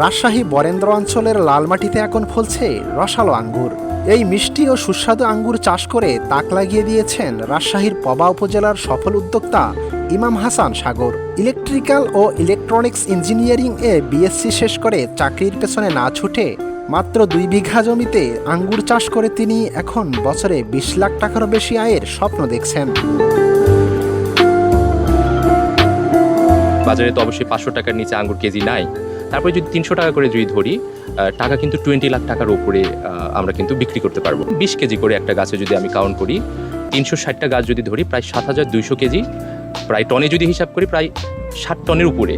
রাজশাহী বরেন্দ্র অঞ্চলের লালমাটিতে এখন ফলছে রসালো আঙ্গুর। এই মিষ্টি ও সুস্বাদু আঙ্গুর চাষ করে তাক লাগিয়ে দিয়েছেন রাজশাহীর পবা উপজেলার সফল উদ্যোক্তা ইমাম হাসান সাগর। ইলেকট্রিক্যাল ও ইলেকট্রনিক্স ইঞ্জিনিয়ারিং এ বিএসসি শেষ করে চাকরির পেছনে না ছুটে মাত্র 2 বিঘা জমিতে আঙ্গুর চাষ করে তিনি এখন বছরে 20 লাখ টাকারও বেশি আয়ের স্বপ্ন দেখছেন। বাজারে তো অবশ্যই 500 টাকার নিচে আঙ্গুর কেজি নাই। তারপরে যদি 300 টাকা করে যদি ধরি, টাকা কিন্তু 20 লাখ টাকার উপরে আমরা কিন্তু বিক্রি করতে পারবো। 20 কেজি করে একটা গাছে যদি আমি কাউন্ট করি, 360টা গাছ যদি ধরি, প্রায় 7200 কেজি, প্রায় টনে যদি হিসাব করি প্রায় 60 টনের উপরে।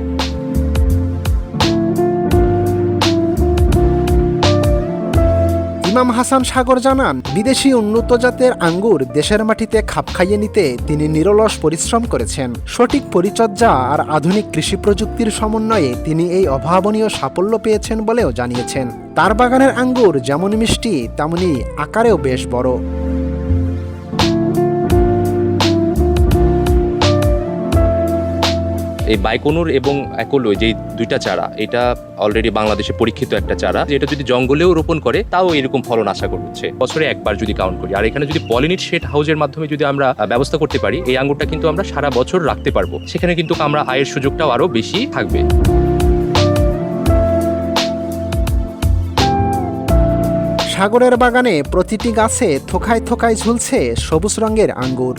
ইমাম হাসান সাগর জানান, বিদেশি উন্নত জাতের আঙ্গুর দেশের মাটিতে খাপ খাইয়ে নিতে তিনি নিরলস পরিশ্রম করেছেন। সঠিক পরিচর্যা আর আধুনিক কৃষি প্রযুক্তির সমন্বয়ে তিনি এই অভাবনীয় সাফল্য পেয়েছেন বলেও জানিয়েছেন। তার বাগানের আঙ্গুর যেমন মিষ্টি তেমনি আকারেও বেশ বড়। এই বাইকনুর এবং একলো, যে দুইটা চারা, এটা অলরেডি বাংলাদেশে পরীক্ষিত একটা চারা, যেটা যদি জঙ্গলেও রোপণ করে তাও এরকম ফলন আশা করছে বছরে একবার যদি কাউন্ট করি। আর এখানে যদি পলিনেট শেড হাউসের মাধ্যমে যদি আমরা ব্যবস্থা করতে পারি, এই আঙ্গুরটা কিন্তু আমরা সারা বছর রাখতে পারবো। সেখানে কিন্তু আমরা আয়ের সুযোগটাও আরো বেশি থাকবে। সাগরের বাগানে প্রতিটি গাছে থোকায় থোকায় ঝুলছে সবুজ রঙের আঙ্গুর।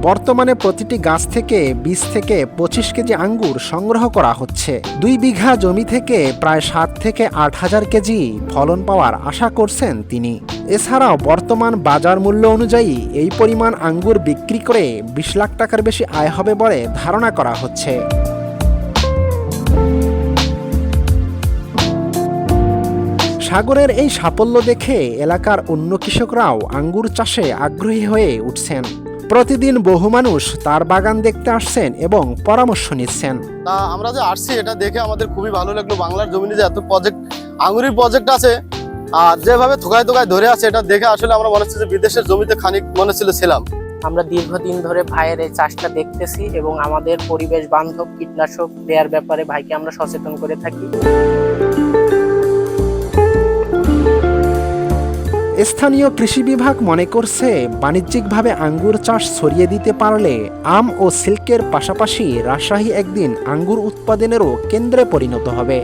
বর্তমানে প্রতিটি গাছ থেকে 20 থেকে 25 কেজি আঙ্গুর সংগ্রহ করা হচ্ছে। 2 বিঘা জমি থেকে প্রায় 7 থেকে 8 হাজার কেজি ফলন পাওয়ার আশা করছেন তিনি। এছাড়াও বর্তমান বাজার মূল্য অনুযায়ী এই পরিমাণ আঙ্গুর বিক্রি করে 20 লাখ টাকার বেশি আয় হবে বলে ধারণা করা হচ্ছে। সাগরের এই সাফল্য দেখে এলাকার অন্য কৃষকরাও আঙ্গুর চাষে আগ্রহী হয়ে উঠছেন। প্রতিদিন বহু মানুষ তার বাগান দেখতে আসছেন এবং পরামর্শ নিচ্ছেন। আমরা যে আসছি এটা দেখে আমাদের খুবই ভালো লাগলো। বাংলার জমিনে যে এত আঙ্গুরের প্রজেক্ট আছে আর যেভাবে থোকায় থোকায় ধরে আছে, এটা দেখে আসলে আমরা মনে হচ্ছে যে বিদেশের জমিতে খানিক মনে ছিলাম। আমরা দীর্ঘদিন ধরে ভাইয়ের এই চাষটা দেখতেছি এবং আমাদের পরিবেশ বান্ধব কীটনাশক দেওয়ার ব্যাপারে ভাইকে আমরা সচেতন করে থাকি। স্থানীয় কৃষি বিভাগ মনে করছে, বাণিজ্যিকভাবে আঙ্গুর চাষ ছড়িয়ে দিতে পারলে আম ও সিল্কের পাশাপাশি রাজশাহী একদিন আঙ্গুর উৎপাদনেরও কেন্দ্রে পরিণত হবে।